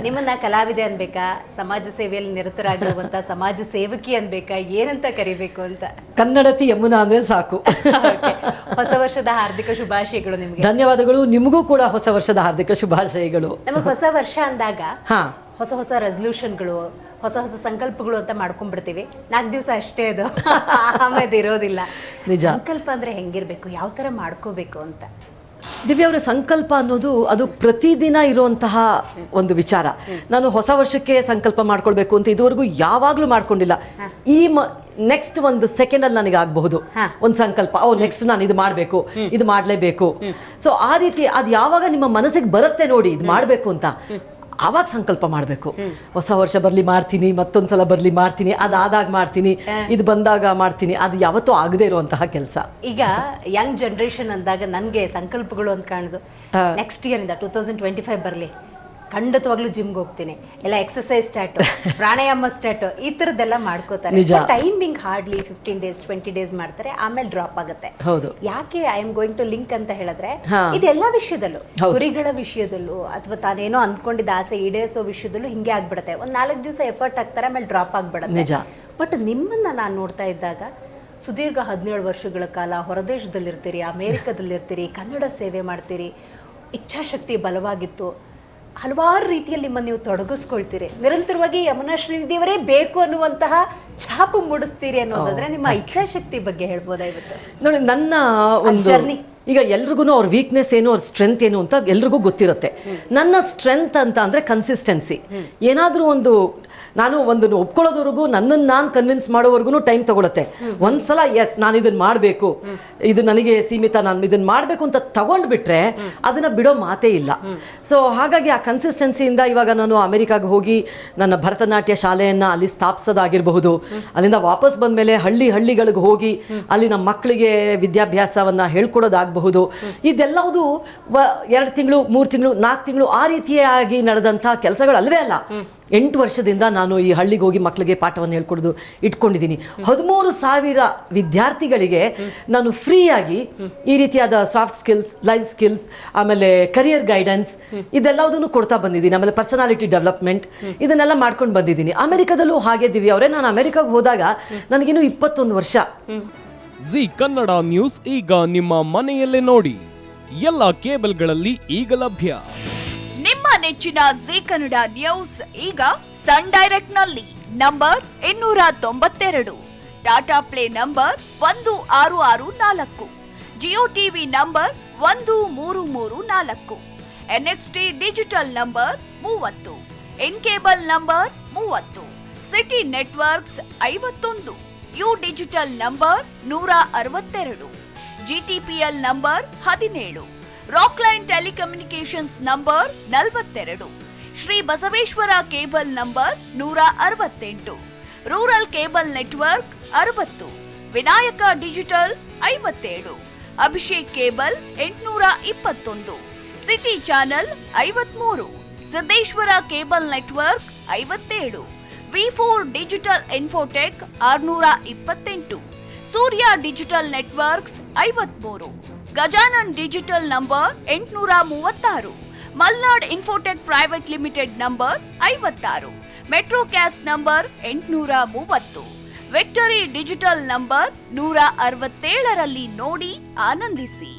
ನಿಮ್ಮನ್ನ ಕಲಾವಿದೆ ಅನ್ಬೇಕಾ, ಸಮಾಜ ಸೇವೆಯಲ್ಲಿ ನಿರತರಾಗಿರುವಂತ ಸಮಾಜ ಸೇವಕಿ ಅನ್ಬೇಕಾ, ಏನಂತ ಕರಿಬೇಕು ಅಂತ? ಕನ್ನಡತಿ ಯಮುನಾ ಅಂದ್ರೆ ಸಾಕು. Okay. ಹೊಸ ವರ್ಷದ ಹಾರ್ದಿಕ ಶುಭಾಶಯಗಳು ನಿಮಗೆ. ಧನ್ಯವಾದಗಳು. ನಿಮಗೂ ಕೂಡ ಹೊಸ ವರ್ಷದ ಹಾರ್ದಿಕ ಶುಭಾಶಯಗಳು. ನಮಗೆ ಹೊಸ ವರ್ಷ ಅಂದಾಗ ಹೊಸ ಹೊಸ ರೆಸಲ್ಯೂಷನ್ಗಳು, ಹೊಸ ಹೊಸ ಸಂಕಲ್ಪಗಳು ಅಂತ ಮಾಡ್ಕೊಂಡ್ಬಿಡ್ತೀವಿ. 4 ದಿವಸ ಅಷ್ಟೇ ಅದು, ಆಮೇಲೆ ಇರೋದಿಲ್ಲ. ನಿಜ. ಸಂಕಲ್ಪ ಅಂದ್ರೆ ಹೆಂಗಿರ್ಬೇಕು, ಯಾವ ತರ ಮಾಡ್ಕೋಬೇಕು ಅಂತ? ದಿವ್ಯ ಅವರ ಸಂಕಲ್ಪ ಅನ್ನೋದು ಅದು ಪ್ರತಿದಿನ ಇರುವಂತಹ ಒಂದು ವಿಚಾರ. ನಾನು ಹೊಸ ವರ್ಷಕ್ಕೆ ಸಂಕಲ್ಪ ಮಾಡ್ಕೊಳ್ಬೇಕು ಅಂತ ಇದುವರೆಗೂ ಯಾವಾಗಲೂ ಮಾಡ್ಕೊಂಡಿಲ್ಲ. ಈ ನೆಕ್ಸ್ಟ್ ಒಂದು ಸೆಕೆಂಡಲ್ಲಿ ನನಗೆ ಆಗಬಹುದು ಒಂದು ಸಂಕಲ್ಪ, ನೆಕ್ಸ್ಟ್ ನಾನು ಇದು ಮಾಡಬೇಕು, ಇದು ಮಾಡಲೇಬೇಕು. ಸೊ ಆ ರೀತಿ ಅದು ಯಾವಾಗ ನಿಮ್ಮ ಮನಸ್ಸಿಗೆ ಬರುತ್ತೆ ನೋಡಿ ಇದು ಮಾಡಬೇಕು ಅಂತ, ಆವಾಗ ಸಂಕಲ್ಪ ಮಾಡಬೇಕು. ಹೊಸ ವರ್ಷ ಬರಲಿ ಮಾಡ್ತೀನಿ, ಮತ್ತೊಂದ್ಸಲ ಬರಲಿ ಮಾಡ್ತೀನಿ, ಅದಾದಾಗ ಮಾಡ್ತೀನಿ, ಇದು ಬಂದಾಗ ಮಾಡ್ತೀನಿ, ಅದು ಯಾವತ್ತೂ ಆಗದೆ ಇರುವಂತಹ ಕೆಲಸ. ಈಗ ಯಂಗ್ ಜನರೇಷನ್ ಅಂದಾಗ ನನಗೆ ಸಂಕಲ್ಪಗಳು ಅಂತ ಕಾಣೋದು, ನೆಕ್ಸ್ಟ್ ಇಯರ್ ಇಂದ 2025 ಬರಲಿ, ಖಂಡಿತವಾಗ್ಲೂ ಜಿಮ್ಗೆ ಹೋಗ್ತೀನಿ, ಎಲ್ಲ ಎಕ್ಸಸೈಸ್ ಸ್ಟಾರ್ಟ್, ಪ್ರಾಣಾಯಾಮ ಸ್ಟಾರ್ಟ್, ಈ ಥರದ್ದೆಲ್ಲ ಮಾಡ್ಕೋತಾರೆ. ಟೈಮಿಂಗ್ ಹಾರ್ಡ್ಲಿ 15 days 20 days ಮಾಡ್ತಾರೆ, ಆಮೇಲೆ ಡ್ರಾಪ್ ಆಗುತ್ತೆ. ಹೌದು. ಯಾಕೆ I am going to link ಅಂತ ಹೇಳಿದ್ರೆ, ಇದೆಲ್ಲ ವಿಷಯದಲ್ಲೂ, ಗುರಿಗಳ ವಿಷಯದಲ್ಲೂ ಅಥವಾ ತಾನೇನೋ ಅಂದ್ಕೊಂಡಿದ್ದ ಆಸೆ ಈಡೇರಿಸೋ ವಿಷಯದಲ್ಲೂ ಹಿಂಗೆ ಆಗ್ಬಿಡುತ್ತೆ. ಒಂದು 4 ದಿವಸ ಎಫರ್ಟ್ ಹಾಕ್ತಾರೆ, ಆಮೇಲೆ ಡ್ರಾಪ್ ಆಗ್ಬಿಡುತ್ತೆ. ಬಟ್ ನಿಮ್ಮನ್ನ ನಾನು ನೋಡ್ತಾ ಇದ್ದಾಗ ಸುದೀರ್ಘ 17 ವರ್ಷಗಳ ಕಾಲ ಹೊರದೇಶದಲ್ಲಿರ್ತೀರಿ, ಅಮೇರಿಕಾದಲ್ಲಿರ್ತೀರಿ, ಕನ್ನಡ ಸೇವೆ ಮಾಡ್ತೀರಿ, ಇಚ್ಛಾಶಕ್ತಿ ಬಲವಾಗಿತ್ತು, ಹಲವಾರು ರೀತಿಯಲ್ಲಿ ನಿಮ್ಮನ್ನು ನೀವು ತೊಡಗಿಸ್ಕೊಳ್ತೀರಿ, ನಿರಂತರವಾಗಿ ಯಮುನಾ ಶ್ರೀನಿಧಿಯವರೇ ಬೇಕು ಅನ್ನುವಂತಹ ಛಾಪು ಮೂಡಿಸ್ತೀರಿ ಅನ್ನೋದಾದ್ರೆ ನಿಮ್ಮ ಇಚ್ಛಾಶಕ್ತಿ ಬಗ್ಗೆ ಹೇಳ್ಬೋದಾಗಿತ್ತು. ನೋಡಿ, ನನ್ನ ಒಂದು ಜರ್ನಿ ಈಗ ಎಲ್ರಿಗೂ ಅವ್ರ ವೀಕ್ನೆಸ್ ಏನು, ಅವ್ರ ಸ್ಟ್ರೆಂತ್ ಏನು ಅಂತ ಎಲ್ರಿಗೂ ಗೊತ್ತಿರುತ್ತೆ. ನನ್ನ ಸ್ಟ್ರೆಂತ್ ಅಂತ ಅಂದರೆ ಕನ್ಸಿಸ್ಟೆನ್ಸಿ. ಏನಾದರೂ ಒಂದು ನಾನು ಒಂದನ್ನು ಒಪ್ಕೊಳ್ಳೋದವರೆಗೂ, ನನ್ನನ್ನು ನಾನು ಕನ್ವಿನ್ಸ್ ಮಾಡೋವರೆಗೂ ಟೈಮ್ ತಗೊಳುತ್ತೆ. ಒಂದ್ಸಲ ಎಸ್ ನಾನು ಇದನ್ನು ಮಾಡಬೇಕು, ಇದು ನನಗೆ ಸೀಮಿತ, ನಾನು ಇದನ್ನು ಮಾಡಬೇಕು ಅಂತ ತಗೊಂಡ್ಬಿಟ್ರೆ ಅದನ್ನು ಬಿಡೋ ಮಾತೇ ಇಲ್ಲ. ಸೊ ಹಾಗಾಗಿ ಆ ಕನ್ಸಿಸ್ಟೆನ್ಸಿಯಿಂದ ಇವಾಗ ನಾನು ಅಮೆರಿಕಾಗೆ ಹೋಗಿ ನನ್ನ ಭರತನಾಟ್ಯ ಶಾಲೆಯನ್ನು ಅಲ್ಲಿ ಸ್ಥಾಪಿಸೋದಾಗಿರಬಹುದು, ಅಲ್ಲಿಂದ ವಾಪಸ್ ಬಂದ ಮೇಲೆ ಹಳ್ಳಿಗಳಿಗೆ ಹೋಗಿ ಅಲ್ಲಿ ನಮ್ಮ ಮಕ್ಕಳಿಗೆ ವಿದ್ಯಾಭ್ಯಾಸವನ್ನು ಹೇಳ್ಕೊಡೋದಾಗಬಹುದು. ಇದೆಲ್ಲವುದು 2 ತಿಂಗಳು 3 ತಿಂಗಳು 4 ತಿಂಗಳು ಆ ರೀತಿಯಾಗಿ ನಡೆದಂಥ ಕೆಲಸಗಳು ಅಲ್ವೇ ಅಲ್ಲ. 8 ವರ್ಷದಿಂದ ನಾನು ಈ ಹಳ್ಳಿಗೆ ಹೋಗಿ ಮಕ್ಕಳಿಗೆ ಪಾಠವನ್ನು ಹೇಳ್ಕೊಡೋದು ಇಟ್ಕೊಂಡಿದ್ದೀನಿ. 13,000 ವಿದ್ಯಾರ್ಥಿಗಳಿಗೆ ನಾನು ಫ್ರೀಯಾಗಿ ಈ ರೀತಿಯಾದ ಸಾಫ್ಟ್ ಸ್ಕಿಲ್ಸ್, ಲೈಫ್ ಸ್ಕಿಲ್ಸ್, ಆಮೇಲೆ ಕರಿಯರ್ ಗೈಡೆನ್ಸ್ ಇದೆಲ್ಲದನ್ನು ಕೊಡ್ತಾ ಬಂದಿದ್ದೀನಿ. ಆಮೇಲೆ ಪರ್ಸನಾಲಿಟಿ ಡೆವಲಪ್ಮೆಂಟ್ ಇದನ್ನೆಲ್ಲ ಮಾಡ್ಕೊಂಡು ಬಂದಿದ್ದೀನಿ. ಅಮೆರಿಕದಲ್ಲೂ ಹಾಗೆ ದಿವ್ಯ ಅವರೇ, ನಾನು ಅಮೆರಿಕಾಗೆ ಹೋದಾಗ ನನಗಿನ್ನೂ 21 ವರ್ಷ. ಜಿ ಕನ್ನಡ ನ್ಯೂಸ್ ಈಗ ನಿಮ್ಮ ಮನೆಯಲ್ಲೇ ನೋಡಿ, ಎಲ್ಲ ಕೇಬಲ್ಗಳಲ್ಲಿ ಈಗ ಲಭ್ಯ. ನಿಮ್ಮ ನೆಚ್ಚಿನ ಜಿ ಕನ್ನಡ ನ್ಯೂಸ್ ಈಗ ಸನ್ ಡೈರೆಕ್ಟ್ ನಲ್ಲಿ number 292, Tata Play number 1664, Jio TV number 1334, NXT digital number 30, in cable number 30, city networks 51, U digital number 162, GTPL number 17, Rockline telecommunications number 42, Shri Basaveshwara cable number 168, rural cable network 60, Vinayaka digital 57, Abhishek cable 821, city channel 53, Siddeshwara cable network 57, ವಿ4 digital infotech 628, Surya digital networks 53, Gajanan digital number 836, Malnad infotech private limited number 56, Metrocast number 830, victory digital number 167ರಲ್ಲಿ ನೋಡಿ ಆನಂದಿಸಿ.